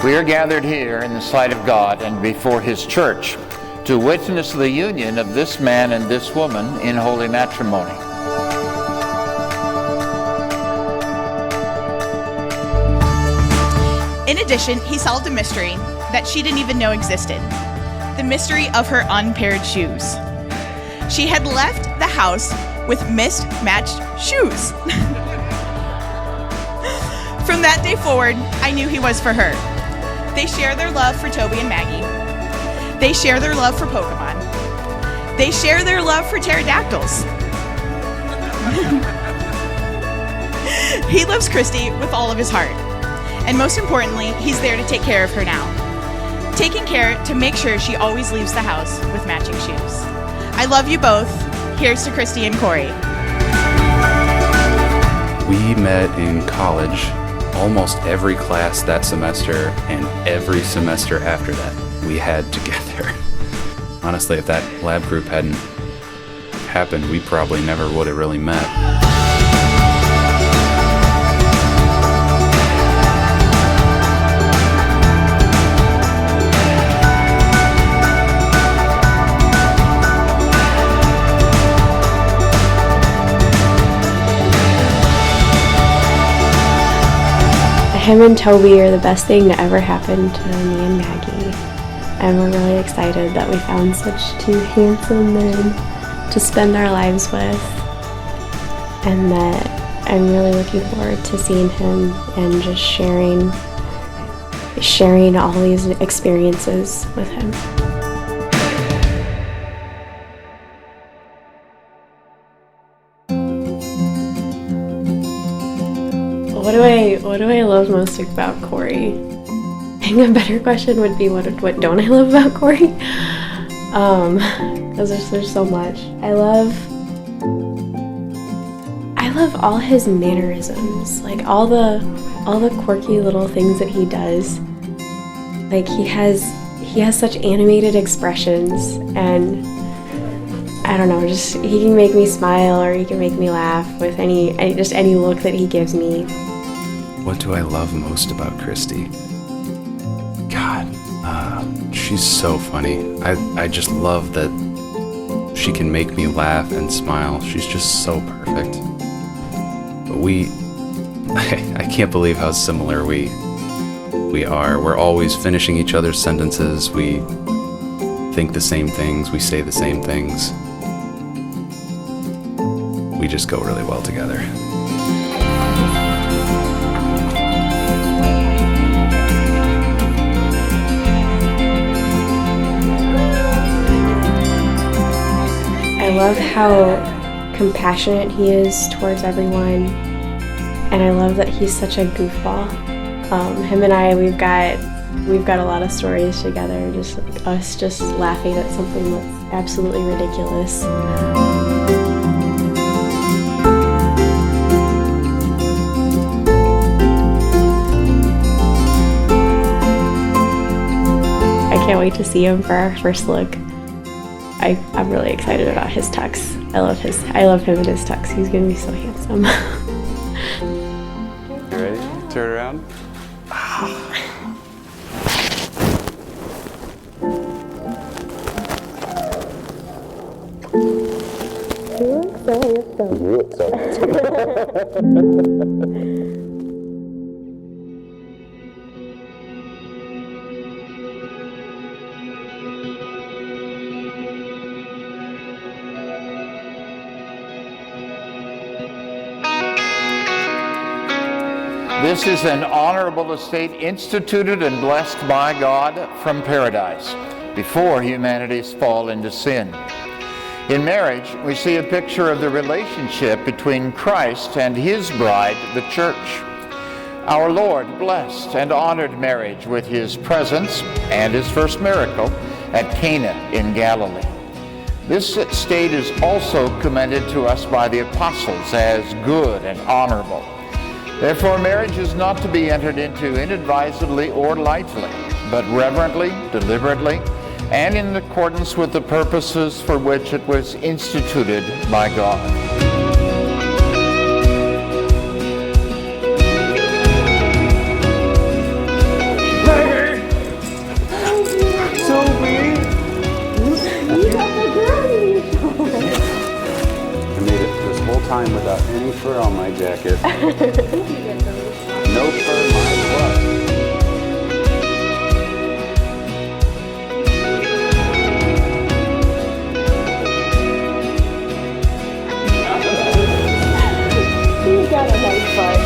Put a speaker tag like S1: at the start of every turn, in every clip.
S1: We are gathered here in the sight of God and before His church to witness the union of this man and this woman in holy matrimony.
S2: In addition, he solved a mystery that she didn't even know existed. The mystery of her unpaired shoes. She had left the house with mismatched shoes. From that day forward, I knew he was for her. They share their love for Toby and Maggie. They share their love for Pokemon. They share their love for pterodactyls. He loves Kristi with all of his heart. And most importantly, he's there to take care of her now. Taking care to make sure she always leaves the house with matching shoes. I love you both. Here's to Kristi and Corey.
S3: We met in college, almost every class that semester and every semester after that we had together. Honestly, if that lab group hadn't happened, we probably never would have really met.
S4: Him and Toby are the best thing to ever happen to me and Maggie. And we're really excited that we found such two handsome men to spend our lives with. And that I'm really looking forward to seeing him and just sharing all these experiences with him. What do I love most about Corey? I think a better question would be what don't I love about Corey? Because there's so much. I love all his mannerisms, like all the quirky little things that he does. Like he has such animated expressions, and I don't know, just he can make me smile or he can make me laugh with any look that he gives me.
S3: What do I love most about Kristi? God, she's so funny. I just love that she can make me laugh and smile. She's just so perfect. But I can't believe how similar we are. We're always finishing each other's sentences. We think the same things. We say the same things. We just go really well together.
S4: I love how compassionate he is towards everyone, and I love that he's such a goofball. Him and I, we've got a lot of stories together, just like us just laughing at something that's absolutely ridiculous. I can't wait to see him for our first look. I'm really excited about his tux. I love him and his tux. He's gonna be so handsome.
S3: You ready? Turn it around.
S4: You look so handsome.
S1: This is an honorable estate instituted and blessed by God from paradise before humanity's fall into sin. In marriage, we see a picture of the relationship between Christ and His bride, the church. Our Lord blessed and honored marriage with His presence and His first miracle at Cana in Galilee. This state is also commended to us by the apostles as good and honorable. Therefore, marriage is not to be entered into inadvisedly or lightly, but reverently, deliberately, and in accordance with the purposes for which it was instituted by God.
S3: time without any fur on my jacket. No fur, my what?
S4: He's got a nice butt.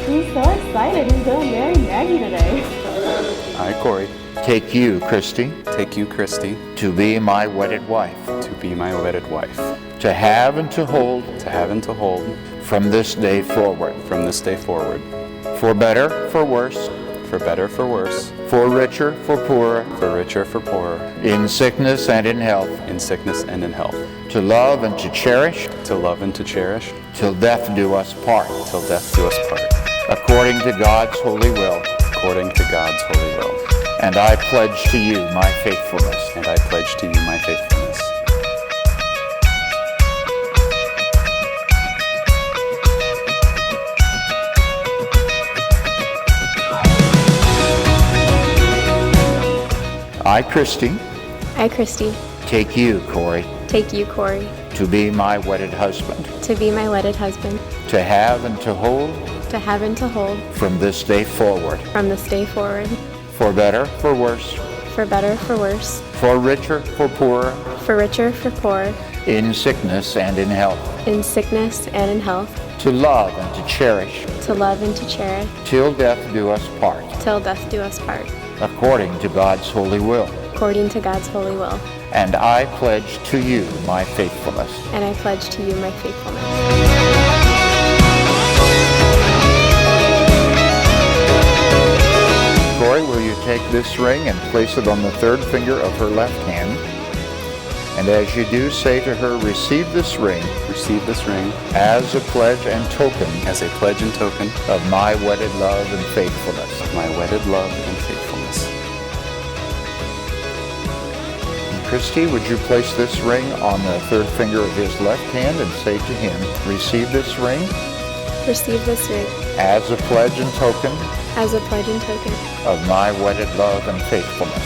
S4: He's so excited. He's going to marry Maggie today.
S3: I, Corey,
S1: take you, Kristi,
S3: take you, Kristi,
S1: to be my wedded wife,
S3: to be my wedded wife,
S1: to have and to hold from this day forward, for better, for worse, for richer, for poorer, in sickness and in health, to love and to cherish, till death do us part, according to God's holy will. And I pledge to you my faithfulness. I, Kristi, take you, Corey, to be my wedded husband, to have and to hold from this day forward, for better, for worse, for richer, for poorer, in sickness and in health, to love and to cherish, till death do us part, according to God's holy will. And I pledge to you my faithfulness. Corey, will you take this ring and place it on the third finger of her left hand? And as you do, say to her, receive this ring as a pledge and token of my wedded love and faithfulness. Kristi, would you place this ring on the third finger of his left hand and say to him, receive this ring as a pledge and token of my wedded love and faithfulness.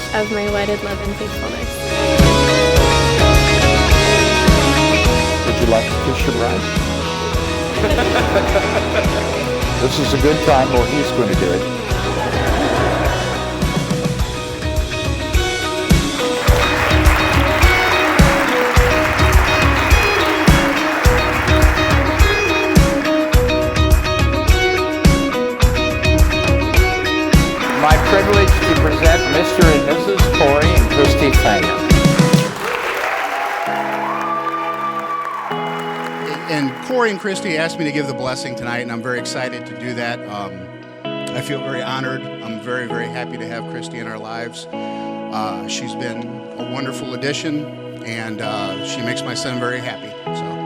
S1: Would you like to kiss your bride? This is a good time, or he's going to do it. My privilege to present Mr. and Mrs. Corey and Kristi Fanger.
S5: And Corey and Kristi asked me to give the blessing tonight, and I'm very excited to do that. I feel very honored. I'm very, very happy to have Kristi in our lives. She's been a wonderful addition, and she makes my son very happy. So.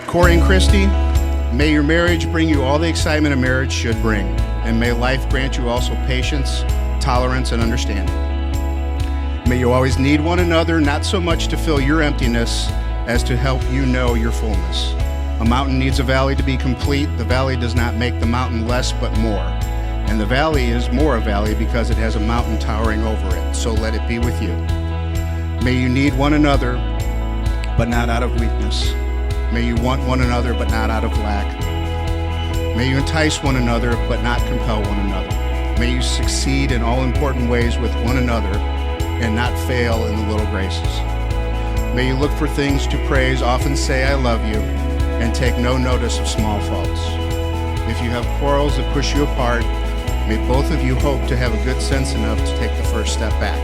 S5: Corey and Kristi, may your marriage bring you all the excitement a marriage should bring, and may life grant you also patience, tolerance, and understanding. May you always need one another, not so much to fill your emptiness as to help you know your fullness. A mountain needs a valley to be complete. The valley does not make the mountain less but more. And the valley is more a valley because it has a mountain towering over it. So let it be with you. May you need one another, but not out of weakness. May you want one another, but not out of lack. May you entice one another, but not compel one another. May you succeed in all important ways with one another and not fail in the little graces. May you look for things to praise, often say, I love you, and take no notice of small faults. If you have quarrels that push you apart, may both of you hope to have a good sense enough to take the first step back.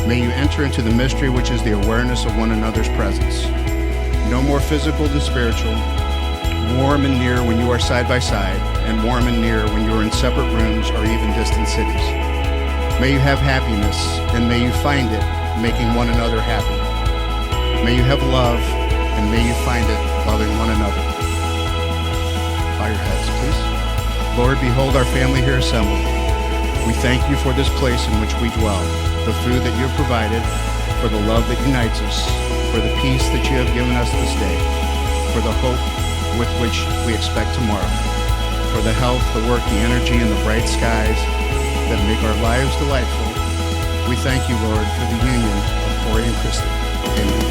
S5: May you enter into the mystery which is the awareness of one another's presence. No more physical than spiritual, warm and near when you are side by side, and warm and near when you are in separate rooms or even distant cities. May you have happiness, and may you find it making one another happy. May you have love, and may you find it loving one another. Bow your heads, please. Lord, behold our family here assembled. We thank you for this place in which we dwell, the food that you have provided, for the love that unites us, for the peace that you have given us this day. for the hope with which we expect tomorrow, for the health, the work, the energy, and the bright skies that make our lives delightful. We thank you, Lord, for the union of Corey and Kristi. Amen.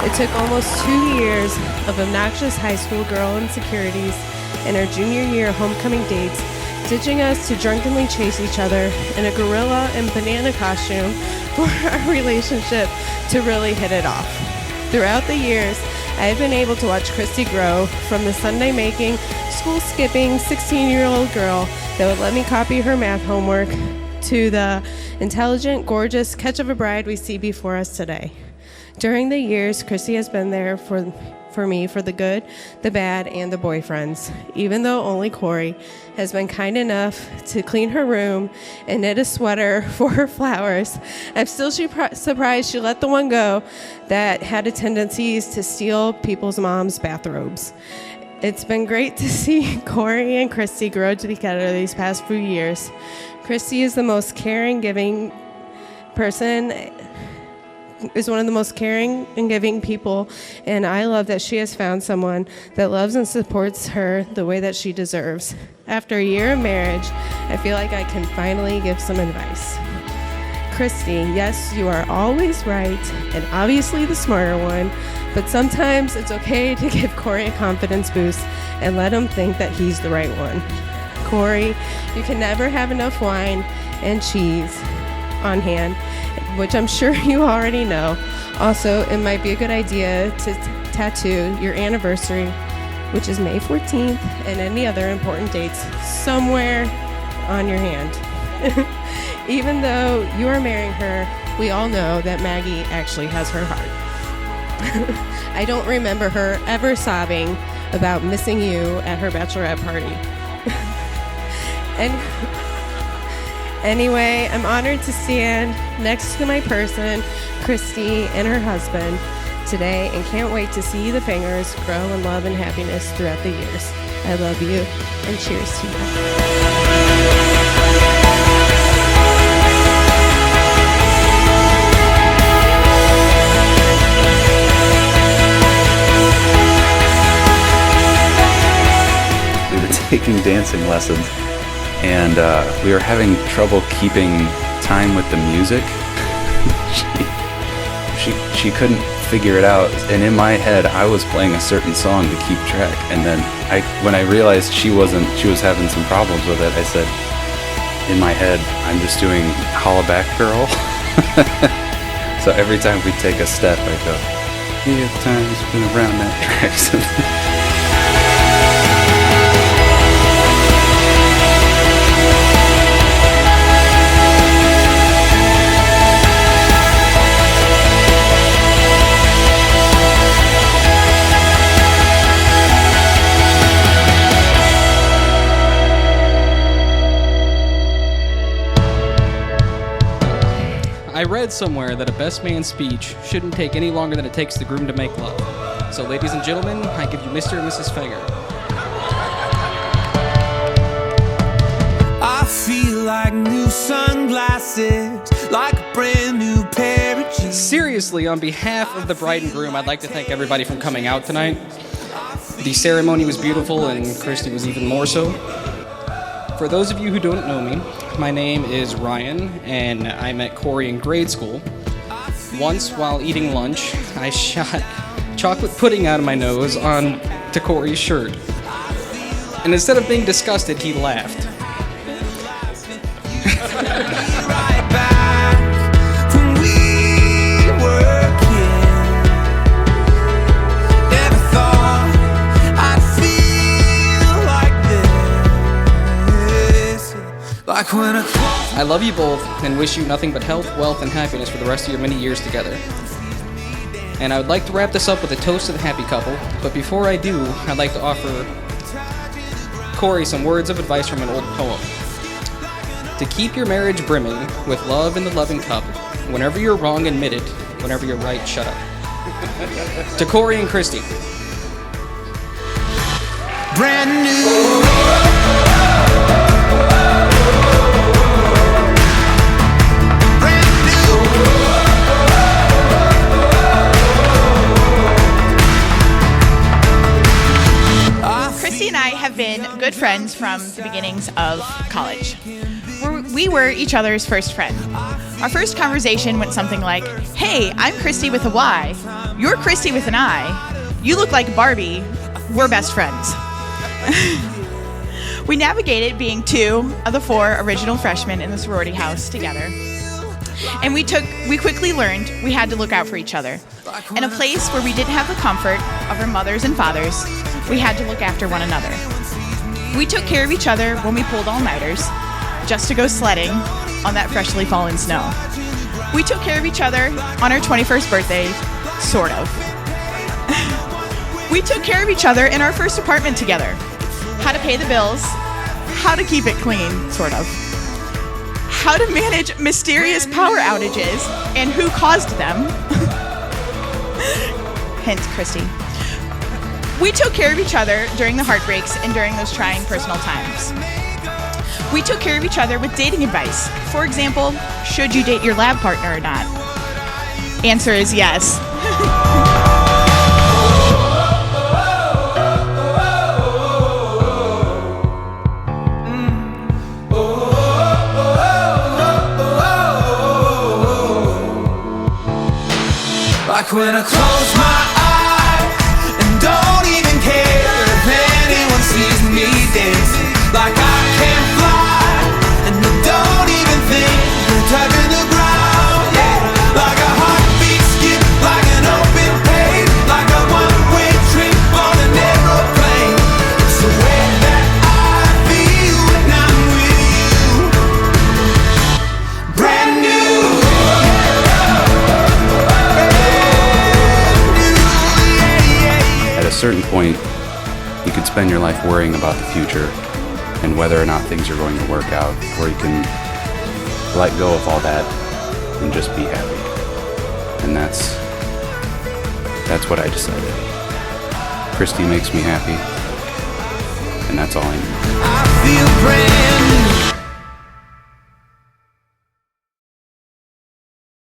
S6: It took almost 2 years of obnoxious high school girl insecurities and our junior year homecoming dates, ditching us to drunkenly chase each other in a gorilla and banana costume for our relationship to really hit it off. Throughout the years, I have been able to watch Kristi grow from the Sunday making, school skipping 16-year-old girl that would let me copy her math homework to the intelligent, gorgeous catch of a bride we see before us today. During the years, Kristi has been there for me for the good, the bad, and the boyfriends. Even though only Corey has been kind enough to clean her room and knit a sweater for her flowers, I'm still surprised she let the one go that had a tendency to steal people's moms' bathrobes. It's been great to see Corey and Kristi grow together these past few years. Kristi is the most caring, giving person, is one of the most caring and giving people, and I love that she has found someone that loves and supports her the way that she deserves. After a year of marriage, I feel like I can finally give some advice. Kristi, yes, you are always right and obviously the smarter one, but sometimes it's okay to give Corey a confidence boost and let him think that he's the right one. Corey, you can never have enough wine and cheese on hand, which I'm sure you already know. Also, it might be a good idea to tattoo your anniversary, which is May 14th, and any other important dates somewhere on your hand. Even though you are marrying her, we all know that Maggie actually has her heart. I don't remember her ever sobbing about missing you at her bachelorette party. And anyway, I'm honored to stand next to my person, Kristi, and her husband today, and can't wait to see the fingers grow in love and happiness throughout the years. I love you, and cheers to you.
S3: We were taking dancing lessons, and we were having trouble keeping time with the music. She couldn't figure it out, and in my head I was playing a certain song to keep track, and then when I realized she was having some problems with it, I said in my head, I'm just doing Holla Back Girl. So every time we take a step I go, yeah, time's been around that track.
S7: I read somewhere that a best man speech shouldn't take any longer than it takes the groom to make love. So ladies and gentlemen, I give you Mr. and Mrs. Feger.
S8: I feel like new sunglasses, like a brand new pair of jeans.
S7: Seriously, on behalf of the bride and groom, I'd like to thank everybody for coming out tonight. The ceremony was beautiful, and Kristi was even more so. For those of you who don't know me, my name is Ryan, and I met Corey in grade school. Once, while eating lunch, I shot chocolate pudding out of my nose onto Corey's shirt. And instead of being disgusted, he laughed.
S8: Right back when we were kids. Never thought I'd feel like this. Like when
S7: I love you both and wish you nothing but health, wealth, and happiness for the rest of your many years together. And I would like to wrap this up with a toast to the happy couple, but before I do, I'd like to offer Corey some words of advice from an old poem. To keep your marriage brimming with love in the loving cup, whenever you're wrong, admit it. Whenever you're right, shut up. To Corey and Kristi.
S8: brand new.
S2: friends from the beginnings of college. We were each other's first friend. Our first conversation went something like, "Hey, I'm Kristi with a Y. You're Kristi with an I. You look like Barbie. We're best friends." We navigated being 2 of the 4 original freshmen in the sorority house together. And we quickly learned we had to look out for each other. In a place where we didn't have the comfort of our mothers and fathers, we had to look after one another. We took care of each other when we pulled all-nighters just to go sledding on that freshly fallen snow. We took care of each other on our 21st birthday, sort of. We took care of each other in our first apartment together. How to pay the bills, how to keep it clean, sort of. How to manage mysterious power outages and who caused them. Hint, Kristi. We took care of each other during the heartbreaks and during those trying personal times. We took care of each other with dating advice. For example, should you date your lab partner or not? Answer is yes.
S8: Like when I close my eyes and don't even care if anyone sees me dancing. Like I can't fly and I don't even think we're touching the ground. Yeah, like a heartbeat skip, like an open page, like a one-way trip on an aeroplane. It's the way that I feel when I'm with you. Brand new.
S3: At a certain point, you could spend your life worrying about the future and whether or not things are going to work out, or you can let go of all that and just be happy. And that's what I decided. Kristi makes me happy, and that's all I need.
S8: I feel brand